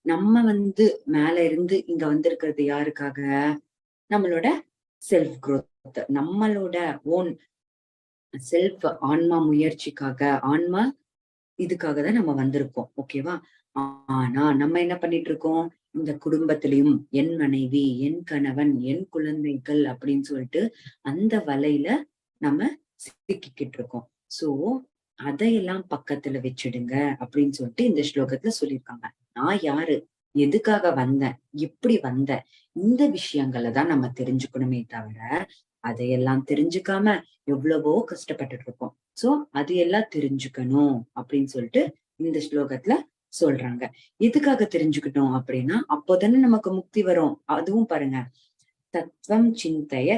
நம்ம மேல இருந்து இங்க வந்திருக்கிறது யாருக்காக? நம்மளோட செல்ஃப் குரோத், நம்மளோட ஓன் செல்ஃப் ஆன்மா முயற்சிக்காக, ஆன்மா இதுக்காக தான் நம்ம வந்திருக்கோம். ஓகேவா? ஆனா நம்ம என்ன பண்ணிட்டு இருக்கோம்? இந்த குடும்பத்திலயும் என் மனைவி, என் கணவன், என் குழந்தைகள் அப்படின்னு சொல்லிட்டு அந்த வலையில நம்ம சிக்கிக்கிட்டு இருக்கோம். சோ அதையெல்லாம் பக்கத்துல வச்சுடுங்க அப்படின்னு சொல்லிட்டு இந்த ஸ்லோகத்துல சொல்லியிருக்காங்க. நான் யாரு? எதுக்காக வந்தேன்? எப்படி வந்தேன்? இந்த விஷயங்கள தான் நம்ம தெரிஞ்சுக்கணுமே தவிர, அதையெல்லாம் தெரிஞ்சுக்காம எவ்வளவோ கஷ்டப்பட்டுட்டு இருக்கோம். சோ அது எல்லாம் தெரிஞ்சுக்கணும் அப்படின்னு சொல்லிட்டு இந்த ஸ்லோகத்துல சொல்றாங்க. எதுக்காக தெரிஞ்சுக்கிட்டோம் அப்படின்னா, அப்போதானே நமக்கு முக்தி வரும். அதுவும் பாருங்க, தத்துவம் சிந்தைய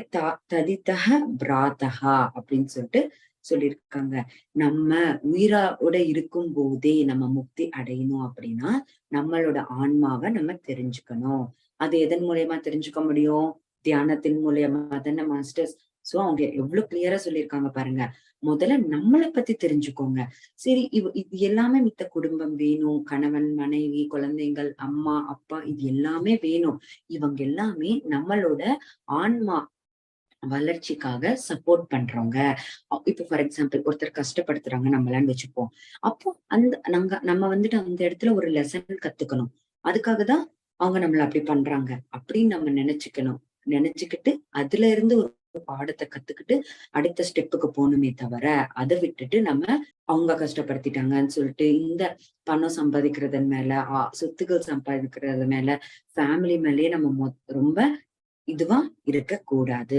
ததிதஹ பிராதஹா அப்படின்னு சொல்லிட்டு சொல்லியிருக்காங்க. நம்ம உயிரோட இருக்கும் போதே நம்ம முக்தி அடையணும் அப்படின்னா, நம்மளோட ஆன்மாவை நம்ம தெரிஞ்சுக்கணும். அது எதன் மூலியமா தெரிஞ்சுக்க முடியும்? தியானத்தின் மூலியமா தானே மாஸ்டர்ஸ். சோ அவங்க எவ்வளவு கிளியரா சொல்லியிருக்காங்க பாருங்க. முதல்ல நம்மள பத்தி தெரிஞ்சுக்கோங்க. சரி, இது எல்லாமே மித்த குடும்பம் வேணும். கணவன், மனைவி, குழந்தைகள், அம்மா, அப்பா இது எல்லாமே வேணும். இவங்க எல்லாமே நம்மளோட ஆன்மா வளர்ச்சிக்காக சப்போர்ட் பண்றவங்க. இப்ப ஃபார் எக்ஸாம்பிள் ஒருத்தர் கஷ்டப்படுத்துறாங்க நம்மளான்னு வச்சுப்போம். அப்போ நம்ம அந்த இடத்துல ஒரு லெசன் கத்துக்கணும். அதுக்காக தான் அவங்க நம்மள அப்படி பண்றாங்க அப்படின்னு நம்ம நினைச்சுக்கணும். நினைச்சுக்கிட்டு அதுல இருந்து ஒரு பாடத்தை கத்துக்கிட்டு அடுத்த ஸ்டெப்புக்கு போகணுமே தவிர, அதை விட்டுட்டு நம்ம அவங்க கஷ்டப்படுத்திட்டாங்கன்னு சொல்லிட்டு இந்த பணம் சம்பாதிக்கிறதன் மேல, சொத்துக்கள் சம்பாதிக்கிறது மேல, ஃபேமிலி மேலயே நம்ம ரொம்ப இதுவா இருக்கக்கூடாது.